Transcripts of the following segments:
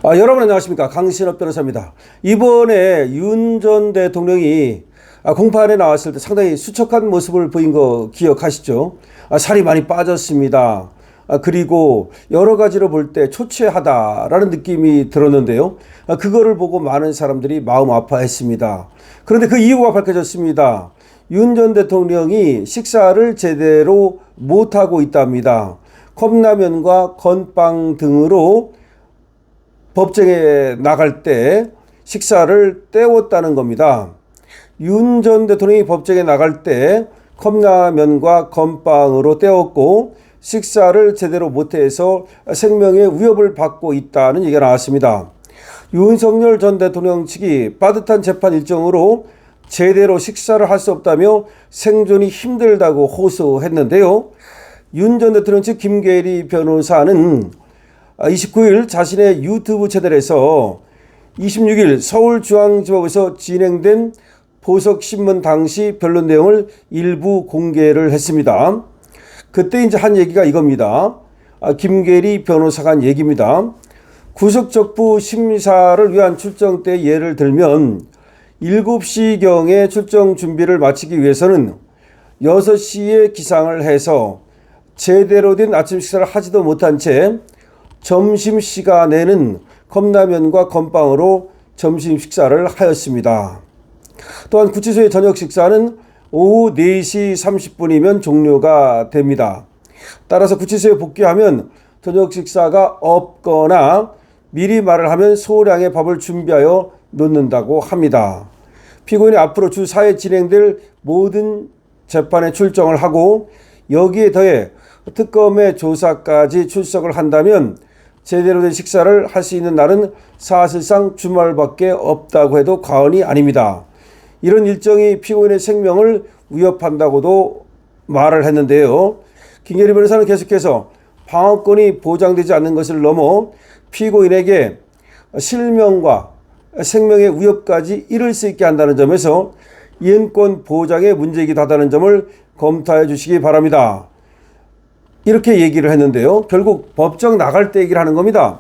여러분 안녕하십니까, 강신업 변호사입니다. 이번에 윤 전 대통령이 공판에 나왔을 때 상당히 수척한 모습을 보인 거 기억하시죠? 살이 많이 빠졌습니다. 그리고 여러 가지로 볼 때 초췌하다라는 느낌이 들었는데요. 그거를 보고 많은 사람들이 마음 아파했습니다. 그런데 그 이유가 밝혀졌습니다. 윤 전 대통령이 식사를 제대로 못하고 있답니다. 컵라면과 건빵 등으로 법정에 나갈 때 식사를 때웠다는 겁니다. 윤 전 대통령이 법정에 나갈 때 컵라면과 건빵으로 때웠고 식사를 제대로 못해서 생명의 위협을 받고 있다는 얘기가 나왔습니다. 윤석열 전 대통령 측이 빠듯한 재판 일정으로 제대로 식사를 할 수 없다며 생존이 힘들다고 호소했는데요. 윤 전 대통령 측 김계리 변호사는 29일 자신의 유튜브 채널에서 26일 서울중앙지법에서 진행된 보석신문 당시 변론 내용을 일부 공개를 했습니다. 그때 이제 한 얘기가 이겁니다. 김계리 변호사가 한 얘기입니다. 구속적부 심사를 위한 출정 때 예를 들면 7시경에 출정 준비를 마치기 위해서는 6시에 기상을 해서 제대로 된 아침 식사를 하지도 못한 채 점심시간에는 컵라면과 건빵으로 점심 식사를 하였습니다. 또한 구치소의 저녁 식사는 오후 4시 30분이면 종료가 됩니다. 따라서 구치소에 복귀하면 저녁 식사가 없거나 미리 말을 하면 소량의 밥을 준비하여 놓는다고 합니다. 피고인이 앞으로 주 4회 진행될 모든 재판에 출정을 하고 여기에 더해 특검의 조사까지 출석을 한다면 제대로 된 식사를 할 수 있는 날은 사실상 주말밖에 없다고 해도 과언이 아닙니다. 이런 일정이 피고인의 생명을 위협한다고도 말을 했는데요. 김계리 변호사는 계속해서 방어권이 보장되지 않는 것을 넘어 피고인에게 실명과 생명의 위협까지 이를 수 있게 한다는 점에서 이행권 보장의 문제이기도 하다는 점을 검토해 주시기 바랍니다. 이렇게 얘기를 했는데요. 결국 법정 나갈 때 얘기를 하는 겁니다.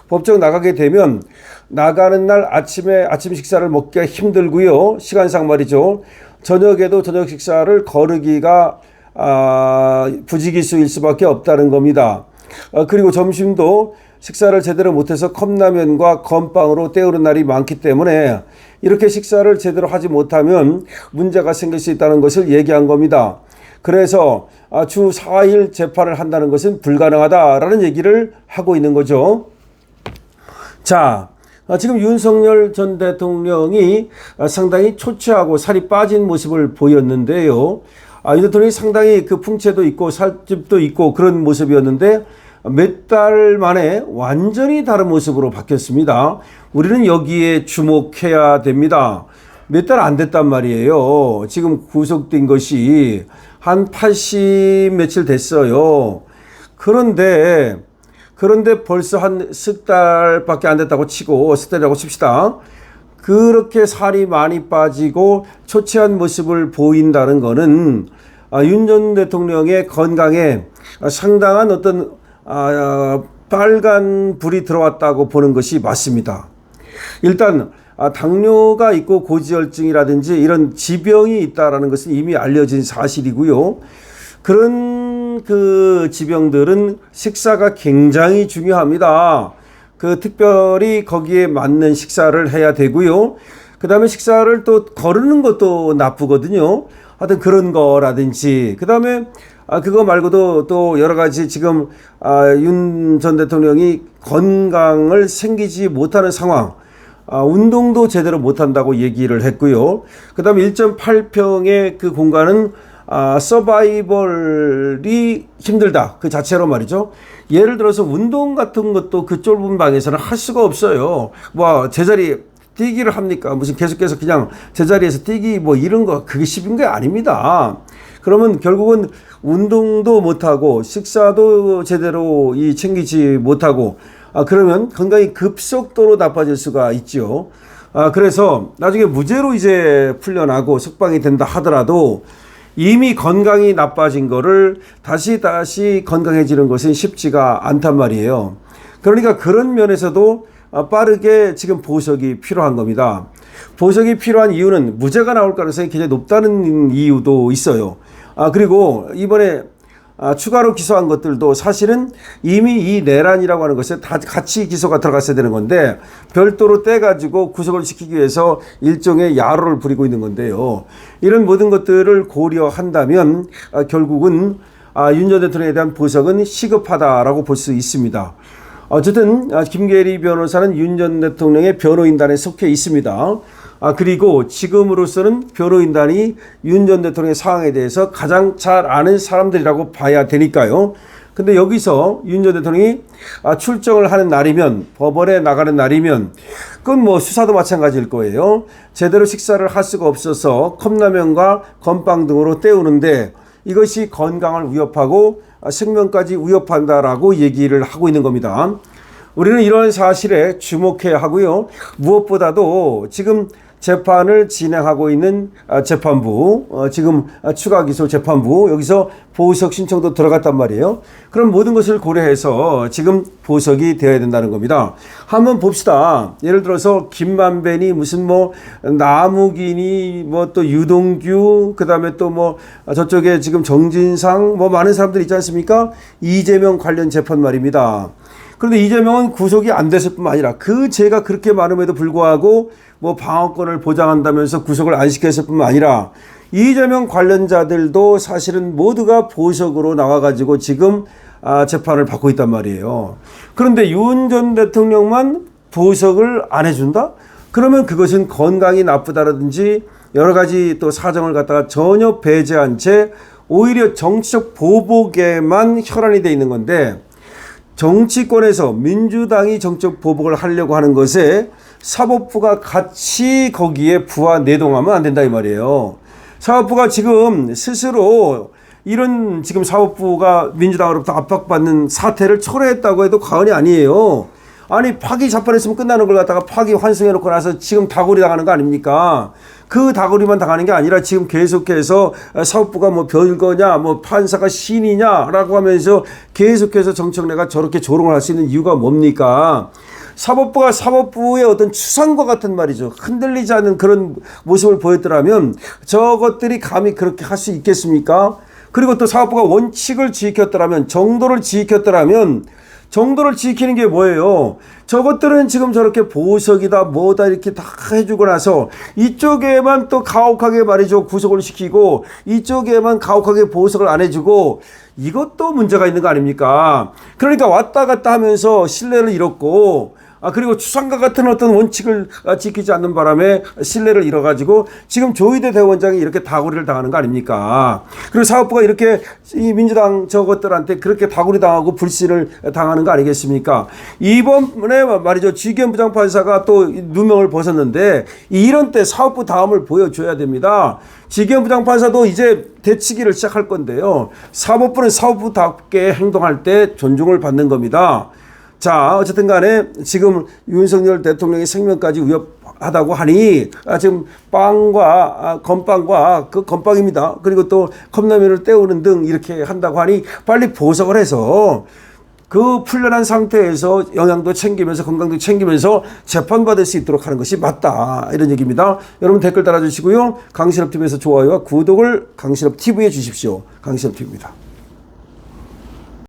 법정 나가게 되면 나가는 날 아침에 아침 식사를 먹기가 힘들고요. 시간상 말이죠. 저녁에도 저녁 식사를 거르기가 부지기수일 수밖에 없다는 겁니다. 그리고 점심도 식사를 제대로 못해서 컵라면과 건빵으로 때우는 날이 많기 때문에 이렇게 식사를 제대로 하지 못하면 문제가 생길 수 있다는 것을 얘기한 겁니다. 그래서 주 4일 재판을 한다는 것은 불가능하다라는 얘기를 하고 있는 거죠. 자, 지금 윤석열 전 대통령이 상당히 초췌하고 살이 빠진 모습을 보였는데요. 윤 대통령이 상당히 그 풍채도 있고 살집도 있고 그런 모습이었는데 몇 달 만에 완전히 다른 모습으로 바뀌었습니다. 우리는 여기에 주목해야 됩니다. 몇 달 안 됐단 말이에요. 지금 구속된 것이 한 80 며칠 됐어요. 그런데 벌써 한 석 달밖에 안 됐다고 치고, 석 달이라고 칩시다. 그렇게 살이 많이 빠지고 초췌한 모습을 보인다는 거는 윤 전 대통령의 건강에 상당한 어떤 빨간 불이 들어왔다고 보는 것이 맞습니다. 일단 당뇨가 있고 고지혈증이라든지 이런 지병이 있다라는 것은 이미 알려진 사실이고요. 그런 그 지병들은 식사가 굉장히 중요합니다. 특별히 거기에 맞는 식사를 해야 되고요. 그 다음에 식사를 또 거르는 것도 나쁘거든요. 하여튼 그런 거라든지, 그 다음에 그거 말고도 또 여러 가지 지금 윤 전 대통령이 건강을 챙기지 못하는 상황, 운동도 제대로 못한다고 얘기를 했고요. 그 다음에 1.8평의 그 공간은 서바이벌이 힘들다. 그 자체로 말이죠. 예를 들어서 운동 같은 것도 그 좁은 방에서는 할 수가 없어요. 제자리 뛰기를 합니까? 무슨 계속해서 그냥 제자리에서 뛰기 이런 거 그게 쉽은 게 아닙니다. 그러면 결국은 운동도 못하고 식사도 제대로 챙기지 못하고 그러면 건강이 급속도로 나빠질 수가 있죠. 그래서 나중에 무죄로 이제 풀려나고 석방이 된다 하더라도 이미 건강이 나빠진 거를 다시 건강해지는 것은 쉽지가 않단 말이에요. 그러니까 그런 면에서도 빠르게 지금 보석이 필요한 겁니다. 보석이 필요한 이유는 무죄가 나올 가능성이 굉장히 높다는 이유도 있어요. 그리고 이번에 추가로 기소한 것들도 사실은 이미 이 내란이라고 하는 것에 다 같이 기소가 들어갔어야 되는 건데 별도로 떼가지고 구속을 시키기 위해서 일종의 야로를 부리고 있는 건데요. 이런 모든 것들을 고려한다면 결국은 윤 전 대통령에 대한 보석은 시급하다라고 볼 수 있습니다. 어쨌든 김계리 변호사는 윤 전 대통령의 변호인단에 속해 있습니다. 그리고 지금으로서는 변호인단이 윤 전 대통령의 상황에 대해서 가장 잘 아는 사람들이라고 봐야 되니까요. 근데 여기서 윤 전 대통령이 출정을 하는 날이면, 법원에 나가는 날이면, 그건 뭐 수사도 마찬가지일 거예요. 제대로 식사를 할 수가 없어서 컵라면과 건빵 등으로 때우는데 이것이 건강을 위협하고 생명까지 위협한다라고 얘기를 하고 있는 겁니다. 우리는 이런 사실에 주목해야 하고요. 무엇보다도 지금 재판을 진행하고 있는 재판부, 지금 추가 기소 재판부, 여기서 보석 신청도 들어갔단 말이에요. 그럼 모든 것을 고려해서 지금 보석이 되어야 된다는 겁니다. 한번 봅시다. 예를 들어서 김만배니 무슨 뭐 나무기니 뭐 또 유동규, 그 다음에 또 뭐 저쪽에 지금 정진상 뭐 많은 사람들 있지 않습니까? 이재명 관련 재판 말입니다. 그런데 이재명은 구속이 안 됐을 뿐만 아니라 그 죄가 그렇게 많음에도 불구하고 뭐 방어권을 보장한다면서 구속을 안 시켰을 뿐만 아니라 이재명 관련자들도 사실은 모두가 보석으로 나와가지고 지금 재판을 받고 있단 말이에요. 그런데 윤 전 대통령만 보석을 안 해준다? 그러면 그것은 건강이 나쁘다라든지 여러 가지 또 사정을 갖다가 전혀 배제한 채 오히려 정치적 보복에만 혈안이 돼 있는 건데, 정치권에서 민주당이 정적 보복을 하려고 하는 것에 사법부가 같이 거기에 부하 내동하면 안 된다 이 말이에요. 사법부가 지금 스스로 이런 지금 사법부가 민주당으로부터 압박받는 사태를 초래했다고 해도 과언이 아니에요. 아니 파기 재판했으면 끝나는 걸 갖다가 파기 환송해놓고 나서 지금 다구리 당하는 거 아닙니까? 그 다구리만 당하는 게 아니라 지금 계속해서 사법부가 뭐 별거냐, 뭐 판사가 신이냐라고 하면서 계속해서 정청래가 저렇게 조롱을 할 수 있는 이유가 뭡니까? 사법부가 사법부의 어떤 추상과 같은 말이죠. 흔들리지 않는 그런 모습을 보였더라면 저것들이 감히 그렇게 할 수 있겠습니까? 그리고 또 사법부가 원칙을 지켰더라면, 정도를 지켰더라면, 정도를 지키는 게 뭐예요? 저것들은 지금 저렇게 보석이다 뭐다 이렇게 다 해주고 나서 이쪽에만 또 가혹하게 말이죠 구속을 시키고 이쪽에만 가혹하게 보석을 안 해주고, 이것도 문제가 있는 거 아닙니까? 그러니까 왔다 갔다 하면서 신뢰를 잃었고, 그리고 추상과 같은 어떤 원칙을 지키지 않는 바람에 신뢰를 잃어가지고 지금 조희대 대법원장이 이렇게 다구리를 당하는 거 아닙니까? 그리고 사법부가 이렇게 이 민주당 저것들한테 그렇게 다구리 당하고 불신을 당하는 거 아니겠습니까? 이번에 말이죠 지기현 부장판사가 또 누명을 벗었는데 이런 때 사법부 다음을 보여줘야 됩니다. 지기현 부장판사도 이제 되치기를 시작할 건데요. 사법부는 사법부답게 행동할 때 존중을 받는 겁니다. 자, 어쨌든 간에 지금 윤석열 대통령의 생명까지 위협하다고 하니 지금 빵과 건빵과 그 건빵입니다. 그리고 또 컵라면을 때우는 등 이렇게 한다고 하니 빨리 보석을 해서 그 풀려난 상태에서 영양도 챙기면서 건강도 챙기면서 재판받을 수 있도록 하는 것이 맞다. 이런 얘기입니다. 여러분 댓글 달아주시고요. 강신업TV에서 좋아요와 구독을 강신업TV에 주십시오. 강신업TV입니다.